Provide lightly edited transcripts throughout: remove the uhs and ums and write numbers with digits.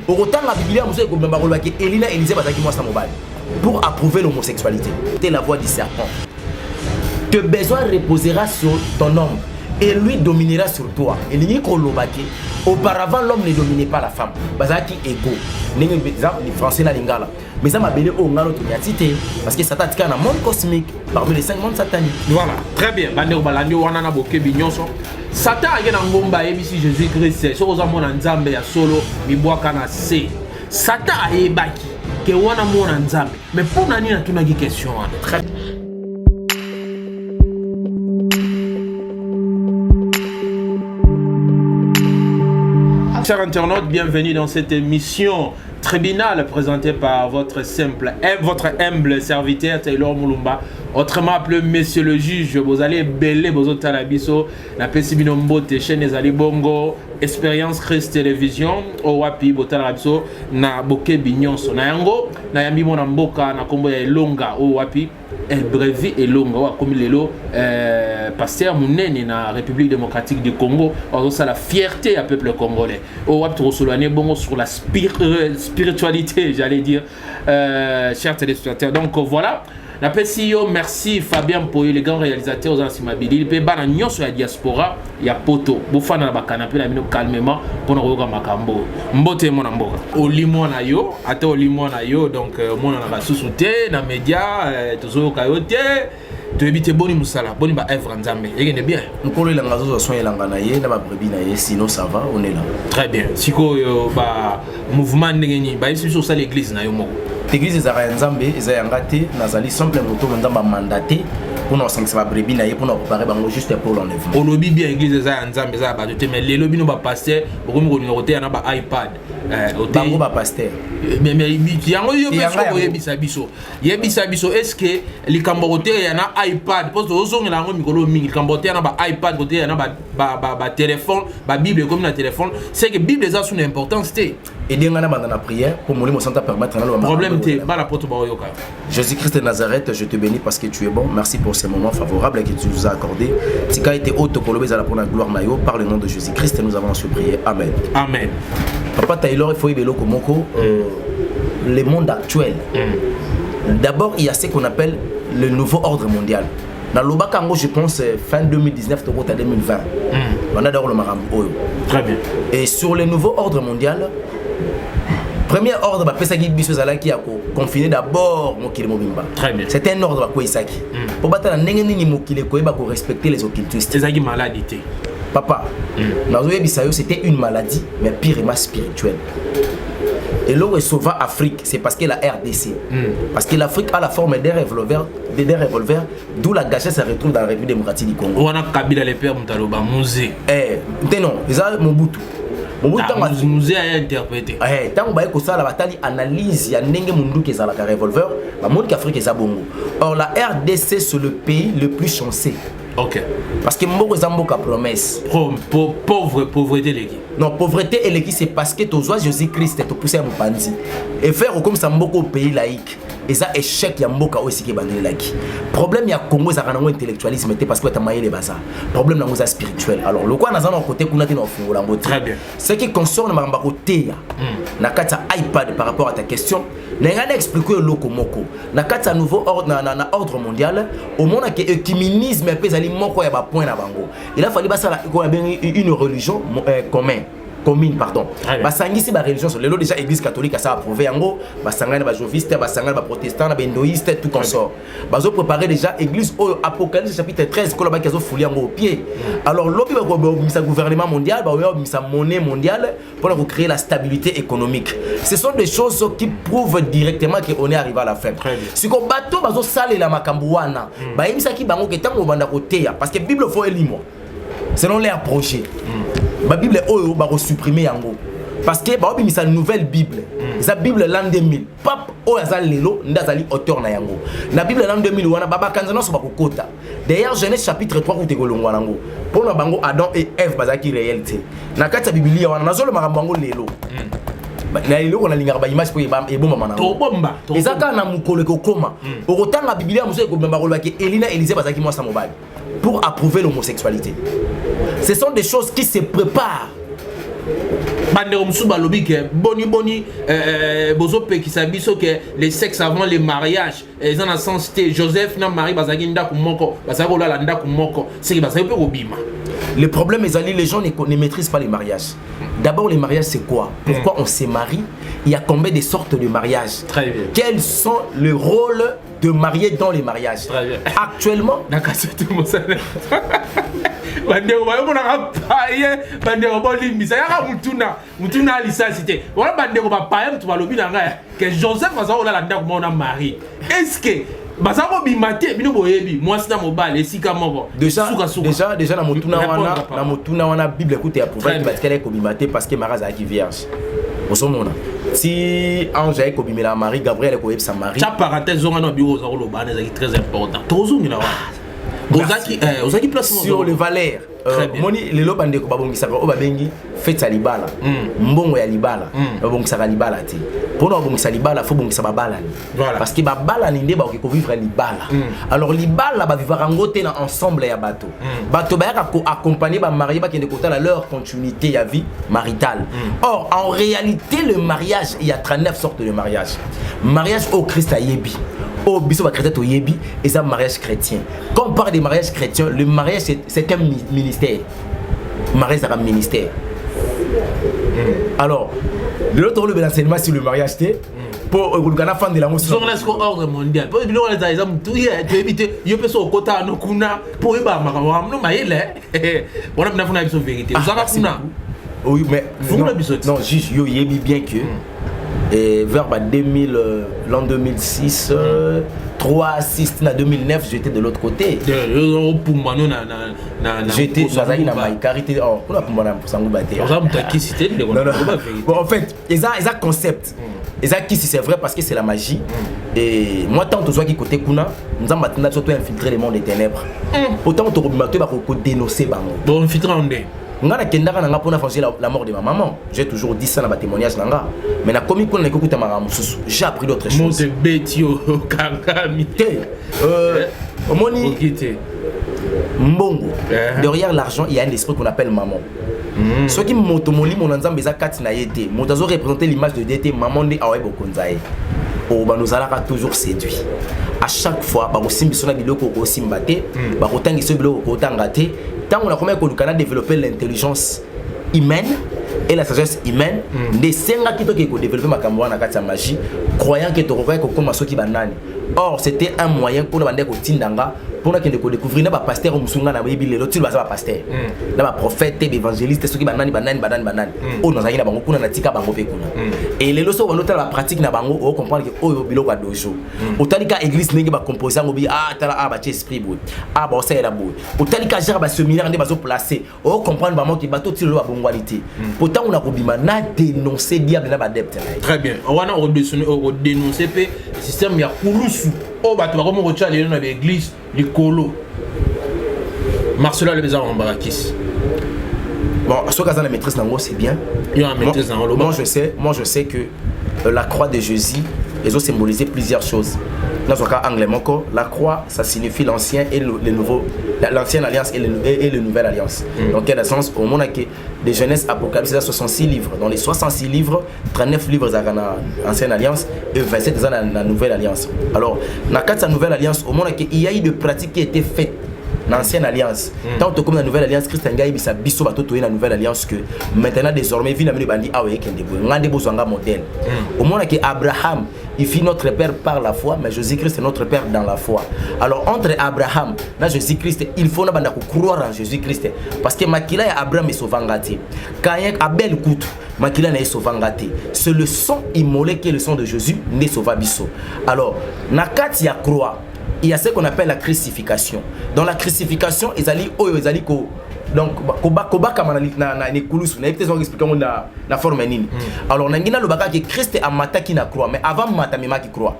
Autant la Bible, Elina Élisée pour approuver l'homosexualité. C'est la voix du serpent. Tes besoins reposera sur ton homme et lui dominera sur toi. Et auparavant, l'homme ne dominait pas la femme. Bazaki ego. Les Français na lingala. Mais ça m'a belé au ngalo tunyatite parce que Satan est un monde cosmique parmi les 5 mondes sataniques. Voilà, très bien. Bande balandi wana na boke binyonso. Satan a gagné ngomba ebisi Jésus-Christ. So oza mona nzambe ya solo mibwaka na se. Satan a ebaki ke wana mona nzambe. Mais pour nani na tunaki question wana. Très Chers internautes, bienvenue dans cette émission tribunal présentée par votre humble serviteur Taylor Moulumba, autrement appelé Monsieur le Juge. Vous allez belé bozo talabiso na pesibino mbote chaîne ezali bongo expérience Christ télévision o wapi botalabiso na boke binyonso na yango na yambi mona mboka na kombo ya Elonga o wapi El Brevi Elonga wa comme lelo pasteur munene na République démocratique du Congo, ça la fierté à peuple congolais. O wapi trosolane bongo sur la spiritualité, j'allais dire, chers téléspectateurs. Donc voilà, la PCO, merci Fabien Poye, les grands réalisateurs aux Ansimabili. Il peut bana nyon sur la diaspora, il y a poto. Bofana na bakanape na mino calmement pour nous regarder makambo. Mbote mon amboka. Au limon na yo, ate au limon na yo, donc mon na ba sous-souté, na média, tozo kayote. Tu habites boni musala, boni ba œuvre nzambe. Yegene bien. Nkolo la ngazo soin elanga na ye, na ba brebi na ye, sinon ça va, on est là. Très bien. Siko ba mouvement ndengeni, ba ici sur ça l'église na yo moko. L'église ezara nzambe, ezayanga te, nazali simple moto nzamba mandaté pour nous sentir ba brebi na ye pour nous préparer bango juste pour l'enlèvement. On lobby bien l'église ezaya nzambe ezaya ba te mais les lobby no ba pasteur, beaucoup ko numéroté na ba iPad. Bango ba pasteur. Mais yango yo beso yebisa biso. Yebisa biso est-ce que likamborote ya na iPad parce que ozongela ngo mikolo mingi likamborote na ba iPad côté ya na ba téléphone, ba Bible comme na téléphone, c'est que Bible ça son importance té. Et bien dans la prière pour molimo santa permettre na problème té ba la poto ba yoka. Jésus-Christ de Nazareth, je te bénis parce que tu es bon. Merci pour ces moments favorables que tu nous as accordés. Tika été haute kolobé za la pour la gloire na yo par le nom de Jésus-Christ nous avons su prier. Amen. Amen. Papa Taylor, il faut y beloko moko le monde actuel. D'abord, il y a ce qu'on appelle le nouveau ordre mondial. Dans le Bakango, je pense fin 2019 à 2020. On a d'abord le Marambo. Très bien. Et sur le nouveau ordre mondial, premier ordre, qui a confiné d'abord Mokile Mobimba. Très bien. C'est un ordre qui Isaki. Pour battre la Nengeni Mokile Koeba pour respecter les occultistes. C'est une maladie. Papa, c'était une maladie, mais pire et spirituelle. Et l'eau est sauva Afrique, c'est parce que la RDC. Parce que l'Afrique a la forme des revolvers, d'où la gâchette se retrouve dans la République démocratique du Congo. On a Kabila les pères Mutaloba, Musée. Non, ils ont Mobutu. Musée a interprété. Tant que ça, la bataille analyse, il y a Nenge Mundu qui est dans la revolver, la monde qu'Afrique est à Bongo. Or, la RDC, c'est le pays le plus chanceux. Ok. Parce que Mboko Zamboka promesse. Pauvreté l'équipe. Non, pauvreté et l'équipe, c'est parce que tu as Jésus-Christ et tu pousses à Mbandi. Et faire comme ça, Mboko pays laïque. Et ça, échec, il y a Mboka aussi qui est bandé laïque. Problème, il y a Congo, ça a un intellectualisme, parce que tu as maillé les bazars. Problème, il y a spirituel. Alors, le quoi, nous avons un côté qu'on a dit, très bien. Ce qui concerne ma côté, na kata iPad par rapport à ta question, n'a expliqué le moko. Na kata nouveau ordre mondial, au monde que écuménisme et pézali moko ya ba point na bango. Il a fallu passer une religion commune pardon. Basangisi ba religion sur lelo déjà église catholique ça approuvé yango, basangana ba joviste, basangana ba protestant, ba hindoïste tout consort. Bazo préparer déjà église au Apocalypse chapitre 13 ko ba kazo fouli yango au pied. Alors lobby ba misa gouvernement mondial, ba misa monnaie mondiale pour créer la stabilité économique. Ce sont des choses qui prouvent directement qu'on est arrivé à la fin. Si ko bateau bazo sale la makambu wana, ba yimisa ki bango ke tango banda ko teya parce que Bible faut elimo. Selon leur projet. La Bible est supprimée parce que la nouvelle Bible, la Bible l'an 2000, pape Lelo ndazali auteur na yango. La Bible l'an 2000 wana baba kanzana so bakokota. D'ailleurs Genèse chapitre 3 ko tegolongwa nango. Pour na bango Adam et Ève bazaki réalité. Na kati Biblia wana nazolo makambo lelo. Na lelo ko na linga ba image po ebomba manango. To bomba. Ezaka na mukolo ko koma. Okotanga Biblia muso ko bomba kolobaki Elina Élisée bazaki mwasa mobali pour approuver l'homosexualité. Ce sont des choses qui se préparent Bandero Moussouba lobby que boni bozo pe qui s'abisso que les sexes avant les mariages ils en a sens Joseph na Marie bazaki ndako moko bazako la ndako moko c'est que bazaki pe obima. Le problème les gens ne maîtrisent pas les mariages. D'abord les mariages c'est quoi? Pourquoi on se marie? Il y a combien de sortes de mariages? Très bien. Quels sont les rôles de mariés dans les mariages? Très bien. Actuellement bandeko bayomona paye bandeko bolimbisa yaka mutuna lisasité wala bandeko bapaye mutu balobi na ngai que Joseph bazako la ndako mona Marie. Est-ce que bazako bimate bino boyebi mwasi na mobile esika moko déjà na motuna wana Bible écoute ya prouver que batikala ko bimate parce que Marie azaki vierge. Osomona si ange ay ko bimela Marie, Gabriel ko yebisa Marie. Ta parenthèse on a bio za lo bana ezaki très important. Tozungi na wana. Ozaki placement sur le Valère. Moni lelo bandeko babongisaka o babengi fête ya libala. Mbongo ya libala. Babongisaka libala te. Pona babongisa libala faut bongisa babala ni. Parce que babala ni nde ba ko vivre libala. Alors libala ba vivre ngote na ensemble ya bato. Bato ba ya ko accompagner ba marié ba kende kotala leur continuité ya vie maritale. Or en réalité le mariage il y a 39 sortes de mariage. Mariage au Christ a yebi. Oh, biso ba chrétien to yebi et ça mariage chrétien. Quand on parle des mariages chrétiens, le mariage c'est un ministère. Mariage c'est un ministère. Alors, l'autre le l'enseignement sur le mariage c'est pour le Ghana fan de la musique. Sur l'esco ordre mondial. Pour bilo les exemple tout tu éviter yo peso okota no kuna pour ba makambo no mayele. Bona bina funa biso vérité. Uzaka kuna. Oui, mais non, juste yo yebi bien que et vers l'an 2006, 3, 6, 2009, j'étais de l'autre côté. J'étais dans ma carité. Oh, on a pour moi bon, en fait, ils ont concept. Ils ont qui si c'est vrai parce que c'est la magie. Et moi, tant que tu qui côté Kuna, nous avons maintenant surtout infiltré le monde des ténèbres. Autant que tu as dénoncé. Bon, infiltré en deux. La mort de ma maman. J'ai toujours dit ça dans ma témoignage. Mais j'ai appris d'autres choses. Mbongo. Derrière l'argent, il y a un esprit qu'on appelle maman. Ce qui m'automoli, mon ensemble, c'est que mon ensemble représenter l'image de DT, maman de Awe Bokonzae. Oh, bah, nous allons toujours séduit. À chaque fois, bah, aussi, nous avons biloko aussi mbaté, bah, autant que ce biloko autant gâté. Tant on a combien que le Canada développer l'intelligence humaine et la sagesse humaine, des 5 ans qui ont développé ma caméra dans la magie, croyant que tu aurais comme un qui banane. Or, c'était un moyen pour nous vendre au Tindanga, pour nous découvrir un pasteur au Musunga, na Bible, l'autre va pasteur, na prophète, évangéliste, ceux qui banane. Oh, nous avons bango kuna na tika bango pe kuna. Et les leçons on la pratique na bango, on comprend que oh bilo ka dojo. Autalika église n'engi ba composer ngobi tala ba esprit bout. Ba ça era bout. Autalika genre ba séminaire ndé ba zo placer. On comprend bango ki bato tilo ba bongwalité. Pourtant on a kobima na dénoncer diable na ba depte. Très bien. On a dénoncer pe système ya kulusu. Oh bato ba komo ko les dans l'église likolo. Marcelo le bezar en barakis. Bon, ce cas la maîtrise d'ango c'est bien. Moi je sais que la croix de Jésus, ils ont symbolisé plusieurs choses. Dans ce cas anglais, la croix ça signifie l'ancien et le nouveau, l'ancienne alliance et le nouvelle alliance. Donc quel sens au monde que des Genèse Apocalypse, il y a 66 livres. Dans les 66 livres, 39 livres dans l'ancienne alliance et 27 dans la nouvelle alliance. Alors dans la nouvelle alliance, au monde il y a eu des pratiques qui étaient faites l'ancienne alliance. Tant que comme la nouvelle alliance, Christ a bisa biso bato toye la nouvelle alliance que maintenant désormais vient amener bandi awe kende bo ngande bo zwanga modèle. Au moins que Abraham, il fit notre père par la foi, mais Jésus-Christ est notre père dans la foi. Alors entre Abraham et Jésus-Christ, il faut na croire en Jésus-Christ parce que makila ya Abraham est sauvangati. Quand Abel coûte makila na sauvangati. C'est le sang immolé qui est le sang de Jésus né sauva biso. Alors nakati ya croix il y a ce qu'on appelle la crucifixion. Dans la crucifixion, ils allaient donc kobaka na nekulusu na peut-être expliquer na forme nini. Alors nangina le baka que Christ a mataki na croix mais avant mata mema qui croix.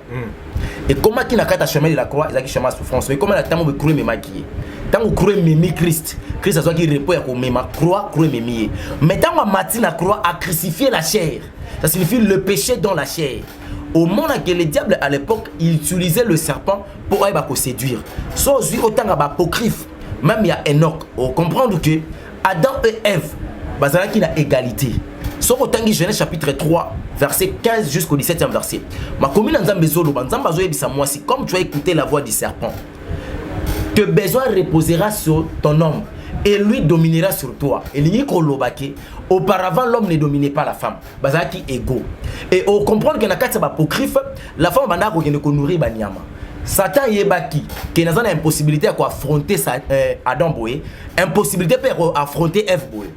Et comment qui na kata chemin de la croix, ils a qui chemin souffrance mais comment la tamo be croix mema qui. Tant que croix memi Christ a soit qui repose ko mema croix memi. Mais tant que mati na croix a crucifié la chair. Ça signifie le péché dans la chair. Au moment où le diable à l'époque il utilisait le serpent pour aller séduire. Soit autant d'apocryphe, même il y a Enoch. On comprend que Adam et Ève, bazalaki na égalité. Soko tangi Genèse chapitre 3 verset 15 jusqu'au 17e verset. Ma commune nzambe zolo nzambe azoyebisa mwasi, comme tu as écouté la voix du serpent, tes besoins reposera sur ton homme et lui dominera sur toi. Et auparavant l'homme ne dominait pas la femme. Bazaki égaux. Et on comprend que dans le apocryphe, la femme banda ko nourrir banyama. Satan yebaki qui n'a pas impossibilité à affronter Adam Boé, impossibilité pour affronter Ève Boé.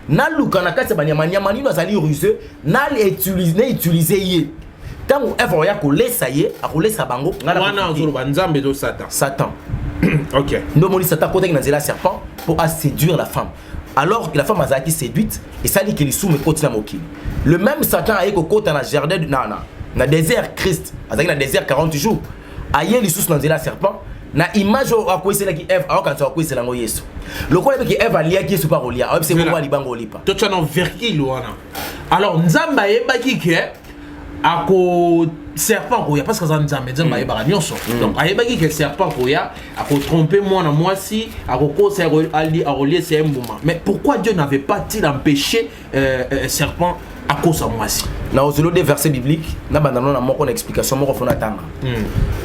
Na luka na kati banyama nyama nino azali ruseux, na utiliser yé. Tant Ève oya ko lesa yé, a ko lesa bango, ngala wana nzolo banzambe do Satan. Satan. OK. Nous moni Satan côté dans la serpent pour séduire la femme. Alors que la femme a été séduite et ça dit qu'il est soumis côté na mokili. Le même Satan a été côté dans le jardin de Nana, dans désert Christ, dans le désert 40 jours. Aïe les sous dans la serpent. Na image à quoi c'est là qui Ève alors quand ça quoi c'est là Yesu. Le quoi que Ève a lié qui est pas relié. C'est pourquoi libango lipa. Toi tu as non verki wana. Alors nzamba yebaki ke ako serpent ko ya parce que ça nzamba yebaka nyonso. Donc ayebaki ke serpent ko ya ako tromper moi na moi si ako ko c'est ali a relier c'est un moment. Mais pourquoi Dieu n'avait pas-il empêché serpent à cause de moi si? Na ozolo des versets bibliques, na bandano na moko na explication moko fona tanga.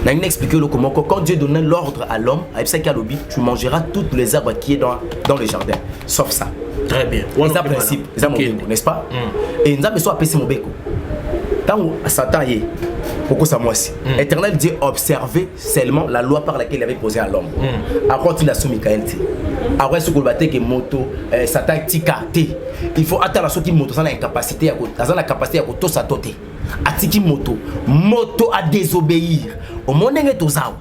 Na une expliquer le comment quand Dieu donnait l'ordre à l'homme, avec ça qu'alobi, tu mangeras toutes les herbes qui est dans le jardin, sauf ça. Très bien. C'est ça principe, c'est ça mon beko, n'est-ce pas? Et nzambe so apesi mon beko. Tant Satan y est, pourquoi ça moi si? Éternel Dieu observait seulement la loi par laquelle il avait posé à l'homme. Après il a soumis Michael. Après ce qu'on va dire que moto Satan tika té. Il faut attendre ce qui moto ça a une capacité à capacité à tout ça toté. Atiki moto à désobéir. Au monde est aux awa.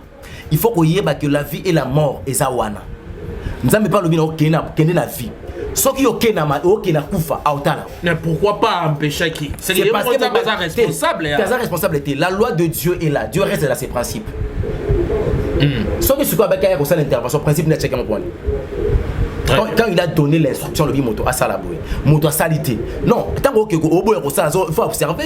Il faut qu'on y ait que la vie et la mort est zawana. Nous n'avons pas le bien au Kenya la vie. Ce qui est au Kenya kufa autala. Mais pourquoi pas empêcher qui? C'est parce que tu es responsable. Tu es responsable. La loi de Dieu est là. Dieu reste là ses principes. Ce qui se passe avec l'intervention, principe n'est pas mon point. Quand il a donné l'instruction, le moto à salaboué, moto à salité. Non, tant que il faut observer.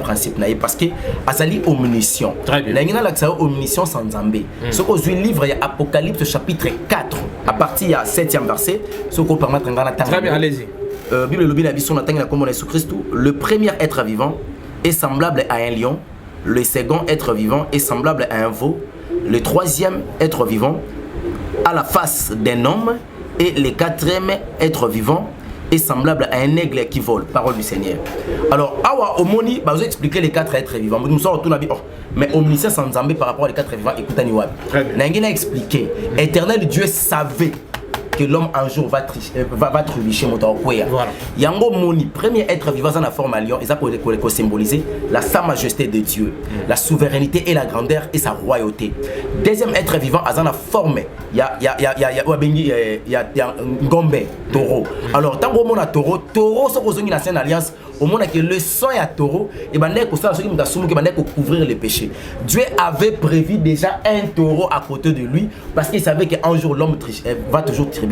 Principe parce que Asali omniscient. Il a omniscient sans Zambé. Ce qu'on dit livre, il y a Apocalypse chapitre 4, à partir du 7e verset. Ce qu'on permet de très bien, allez-y. Bible le bin abisso na comme Jésus Christ. Le premier être vivant est semblable à un lion. Le second être vivant est semblable à un veau. Le troisième être vivant à la face d'un homme, et le quatrième être vivant est semblable à un aigle qui vole. Parole du Seigneur. Alors, awa omoni, bah vous expliquer les quatre êtres vivants. Nous sommes tout nabi. Mais omniscient sans Zambé par rapport aux quatre vivants. Écoutez, Niwab. N'a expliqué. Éternel Dieu savait que l'homme un jour va trébucher mon temps. Yango moni, premier être vivant dans la forme à lion, et ça pour symboliser la sa majesté de Dieu, la souveraineté et la grandeur et sa royauté. Deuxième être vivant dans la forme, il y a Ngombe, taureau. Alors tant qu'on a taureau, ce qu'on a l'ancienne alliance, au monde que le sang est à taureau, et ben couvrir les péchés. Dieu avait prévu déjà un taureau à côté de lui parce qu'il savait qu'un jour l'homme va toujours trébucher.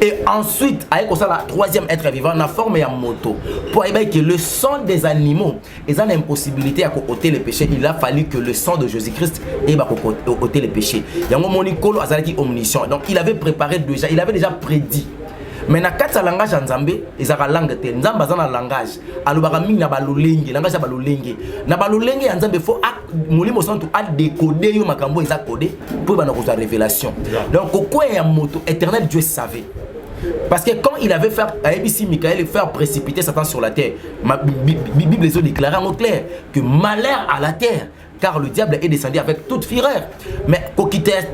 Et ensuite, avec la troisième être vivant, la forme est en moto. Pour que le sang des animaux, ils ont l'impossibilité à ôter les péchés. Il a fallu que le sang de Jésus-Christ ait ôter les péchés. Donc il avait préparé déjà, il avait déjà prédit. Mais na kati langage en Zambé, ils ont la langue te. Nzamba zana langage. Alubara mingi na balulengi, langage balulengi. Na balulengi en Zambé faut molimo santu a décoder yo makambo ils a codé pour bana ko révélation. Donc quoi ya moto éternel Dieu savait. Parce que quand il avait fait ABC Michael faire précipiter Satan sur la terre, ma Bible les a déclaré en clair que malheur à la terre car le diable est descendu avec toute fureur. Mais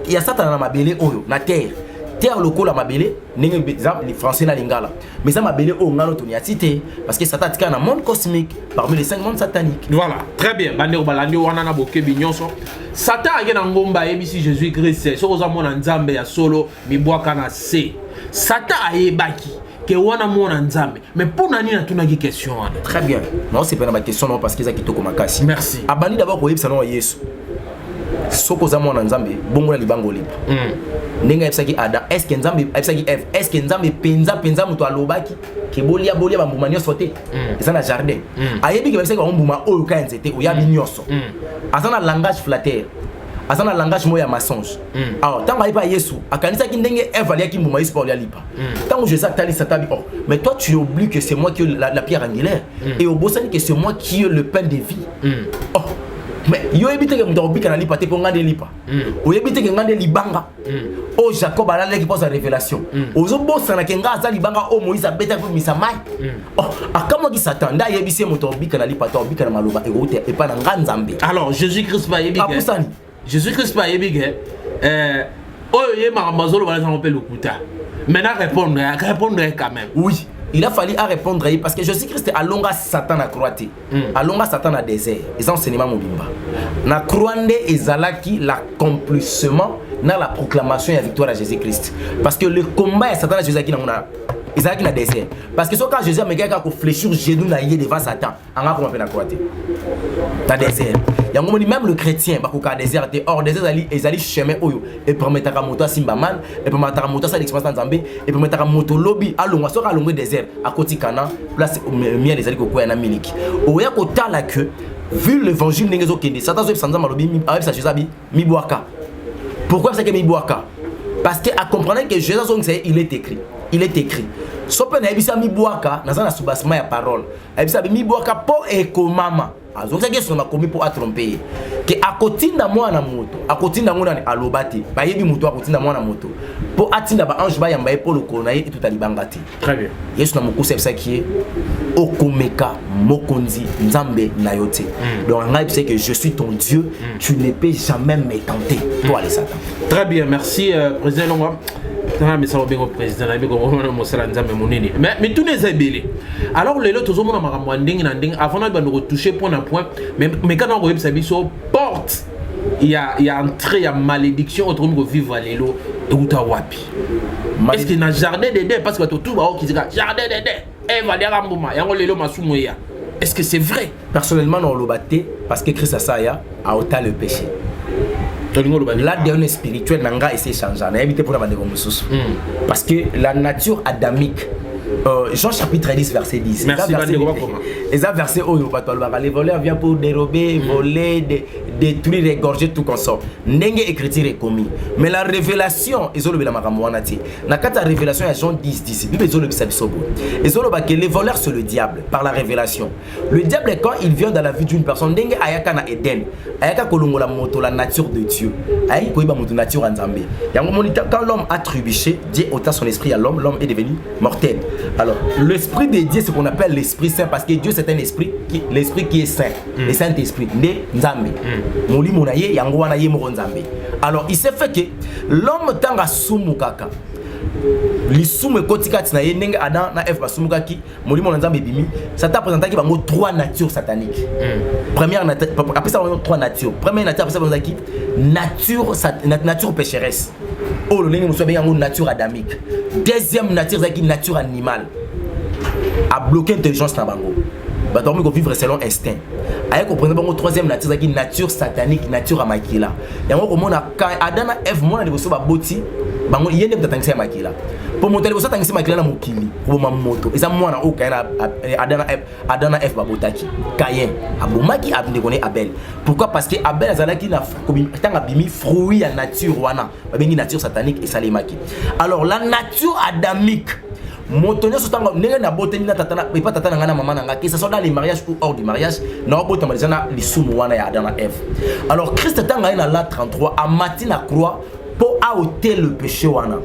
il y a Satan dans ma belé oyo na terre. Terre locale à mabélé, les Français na lingala. Mais ça mabélé au ngalo toniatité parce que Satan est un monde cosmique parmi les 5 mondes sataniques. Voilà, très bien. Bande balandi wana na boke binyonso. Satan a gena ngomba ebisi Jésus Christ. So oza mona nzambe ya solo mibwaka na se. Satan a yebaki que wana mona nzambe. Mais pour nani na tunaki question wana. Très bien. Non, c'est pas ma question non parce qu'ils a kitoko makasi. Merci. Abani d'abord ko yebisa no Yesu. Soko za mona nzambe bongo na libango lipa. Nenga epsaki Adam, est-ce que nzambe epsaki Ève, est-ce que nzambe penza muto alobaki ke bolia ba mbuma nyonso te. Eza na jardin. Ayebi ke epsaki ba mbuma oyo ka nzete oya bi nyonso. Asa na langage flatteur. azana langage moya mensonge. Alors tant va pas Yesu, akanisa ki ndenge Eve aliaki mbuma Yesu pa lipa. Tant Jésus tali satabi oh, mais toi tu oublies que c'est moi qui la pierre angulaire et au bosani que c'est moi qui ai le pain de vie. Oh, mais yo ebite ke mdobika na lipa te ko ngande lipa. O ebite ke ngande libanga. O Jacob ala leki pose révélation. Ozo bossa na kenga za libanga o Moïse abeta ko misamai. Oh, akamo ki Satan nda yebise moto obika na lipa to obika na maloba e route e pa na nganzambe. Alors Jésus-Christ va yebika. Apusani. Jésus-Christ va yebika. Oh ye maramazolo bala ça appelle le kuta. Maintenant répondre quand même. Oui. Il a fallu à répondre parce que Jésus-Christ a longa Satan à croité. A longa Satan à désert. Ils enseignement mobimba. Na croande ezalaki l'accomplissement dans la proclamation et la victoire à Jésus-Christ. Parce que le combat est Satan à Jésus qui n'a ezalaki na désert. Parce que so quand Jésus a megaka ko fléchir genou na yé devant Satan, anga ko mpe na croité. Na désert. Yango moni même le chrétien ba ko ka désert te hors désert ezali chemin oyo et permettra moto simba man et permettra moto ça l'expérience nzambe et permettra moto lobby alongwa so ka longwe désert à côté kana place mien ezali ko kwa na miliki. Oya ko tala que vu l'évangile n'engezo kende Satan zo sanza malobi avec sa Jésus mi boaka. Pourquoi c'est que mi boaka? Parce que à comprendre que Jésus il est écrit. Il est écrit. Sope na ebisa mi boaka na zana subasma ya parole. Ebisa mi boaka po ekomama. Azoka ke sona komi po atromper. Que akotinda mwana moto, akotinda ngona ni alobati. Ba yebi moto akotinda mwana moto. Po atinda ba ange ba yamba epolo kona ye tout alibangati. Très bien. Yesu na moko c'est ça qui est okomeka mokonzi nzambe na yote. Donc ngai c'est que je suis ton Dieu, tu ne peux jamais me tenter toi les Satan. Très bien, merci président Longwa. Mais ça va bien au président, mais tous les abélés. Alors les autres hommes avant de retoucher point à point, mais quand on regarde sa vie sur porte, il y a entrée, il y a malédiction autrement que vivre à l'élo et où t'as wapi. Est-ce qu'il y a un jardin d'Éden parce que tout le monde qui dit jardin d'Éden, et va dire à moment, il y a un l'élo masumouya. Est-ce que c'est vrai? Personnellement non le batté parce que Christ a ôté le péché. La dernière spirituelle nanga essaie de changer. Parce que la nature adamique, Jean chapitre 10 verset 10. Merci. Et ça verset où les voleurs viennent pour dérober, voler, détruire, égorger tout consort. N'enge écriture est commis. Mais la révélation, ils ont le maramouanati. Na kata révélation à Jean 10 10. Bible ils ont le bisabisobo. Ils ont le que les voleurs c'est le diable par la révélation. Le diable quand il vient dans la vie d'une personne, n'enge ayaka na Eden, ayaka kolongo la moto la nature de Dieu. Ayi koiba moto nature en Zambie. Quand l'homme a trébuché, Dieu ôta son esprit à l'homme, l'homme est devenu mortel. Alors, l'esprit de Dieu, c'est ce qu'on appelle l'esprit saint, parce que Dieu c'est un esprit, l'esprit qui est saint, le Saint-Esprit, né Nzambe. Moli monaye, yango wana ye moko Nzambe. Alors, il s'est fait que l'homme tanga sumu kaka. L'isumu kotika tina ye nenge Adam na Eve basumukaki, moli mona Nzambe bimi, ça t'a présenté bango trois natures sataniques. Première nature, après ça on a trois natures. Première nature après ça on a qui nature pécheresse. Oh le nenge musobe yango nature adamique. Deuxième nature c'est qui nature animale. A bloquer intelligence na bango. Ba dormir ko vivre selon instinct. Aye comprendre bango troisième nature c'est qui nature satanique, nature amakila. Yango ko mona Adam na Eve mona de so ba boti bango yende mtatangisa makila. Pour monter le tangisa makila na mokili. Pour mamoto. Eza mwana o kaina Adam na Eve ba botaki. Caïn abomaki abinde connaît Abel. Pourquoi? Parce que Abel azalaki na tanga bimi fruit ya nature wana. Ba bengi nature satanique et salemaki. Alors la nature adamique motonyo sotanga ndenge na boteni na tata na pas tata na maman na que ça soit dans les mariages ou hors du mariage na bota malizana lisumu wana ya Adam na Eve. Alors Christ tanga na la 33 a mati na croix pour ôter le péché wana.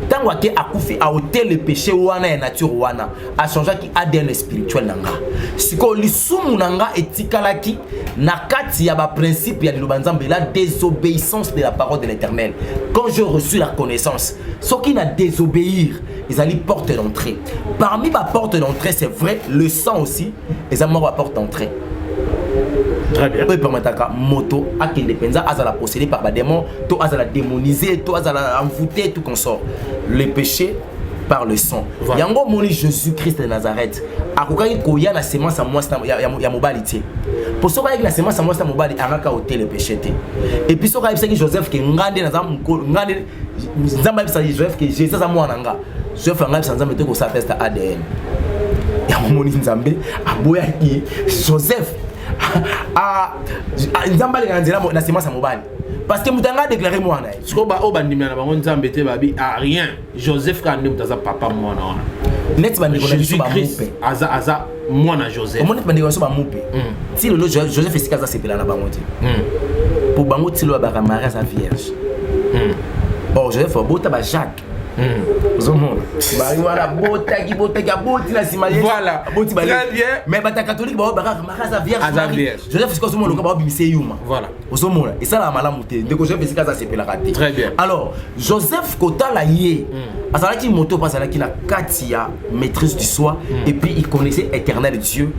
Tango ke akufi a ôter le péché wana ya nature wana a changé ki ADN spirituel nanga. Siko lisumu nanga etikalaki na kati ya ba principe ya Nzambe la désobéissance de la parole de l'Éternel. Quand je reçus la connaissance, ce qui n'a désobéir, ils allaient porte d'entrée. Parmi ma porte d'entrée, c'est vrai, le sang aussi, ils ont ma porte d'entrée. Très bien. Peut permettre moto à qui dépendant à la posséder par des démons, tout à la démoniser, tout à la envoûter, tout consort. Le péché par le sang. Voilà. Yango moni Jésus-Christ de Nazareth. Akokaki koya na semence à moi ya mobilité. Pour ça avec la semence à moi mobali araka ôter le péché. Et puis ça avec Joseph qui ngande na ngande nzamba bisa Joseph qui Jésus za mwana nga. Joseph ngande sanza mettre ko sa test ADN. Ya moni nzambe aboya ki Joseph nzamba les nzela na semence à mobile parce que mutanga déclaré moi na ce ko ba o bandimi na bango nzambe te babi a rien Joseph Kande mutaza papa moi na net bandi ko na biso ba Jésus-Christ aza moi na Joseph comment net bandi ko so ba mupe si le Joseph esika za sepela na bango te pour bango ti lo ba Marie sa vierge oh Joseph bota ba Jacques Zomona bari wana bota ki boti la simalie voilà boti ba très bien mais bata catholique ba Marie sa vierge Joseph esika zomona ko ba bimise yuma voilà Zomona et ça la malamu te ndeko Joseph esika za sepela raté très bien alors Joseph kotala ye azalaki moto pasala ki na katia maîtrise du soi et puis il connaissait éternel Dieu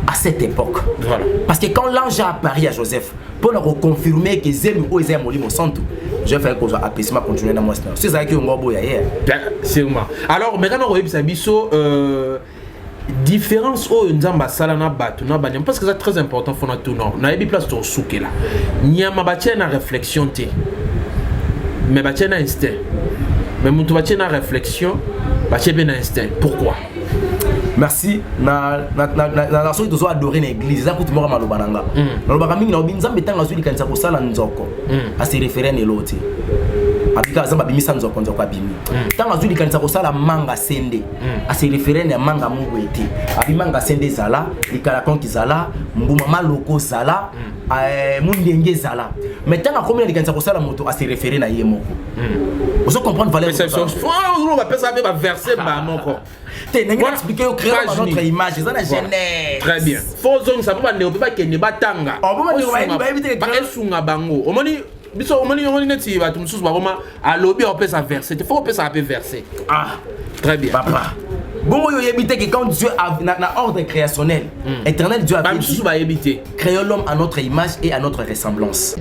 à cette époque. Voilà. Parce que quand l'ange a apparu à Joseph, pour le confirmer que Zémi ou Zémi Molimo Santo, je fais qu'on soit apaisement continuer dans moi. C'est ça qui est un gros boy hier. C'est moi. Alors, maintenant, on va biso différence au nzamba salana batu na banyam parce que c'est très important pour notre non. Na yebi place to souke là. Nyama batia na réflexion té. Mais batia na instinct. Mais mutu batia na réflexion, batia ben instinct. Pourquoi? Merci. Na soki tozo adorer na église za kuti moko maloba nanga. Maloba mingi na obinzambe tanga zuli kanisa ko sala nzoko. A se référer ne loti. Abika zamba bimisa nzoko nzoko abimi. Tanga zuli kanisa ko sala manga sende. A se référer na manga mungu ete. Abi manga sende zala, likala konki zala, mbuma maloko zala, mundenge zala. Mais tanga combien de kanisa ko sala moto a se référer na ye moko. Vous comprenez valeur. On va passer avec un verset ba moko. Tu n'as expliqué au créer notre image, ça la Genèse. Très bien. Faut zone ça pas ne pas que ne batanga. On va éviter pas esunga bango. Omoni biso omoni neti ba tumsusu ba koma a lobby on peut ça verser. Il faut ça peut verser. Ah, très bien. Papa. Bon, il y a évité que quand Dieu a ordre créationnel, éternel Dieu a créé l'homme à notre image et à notre ressemblance.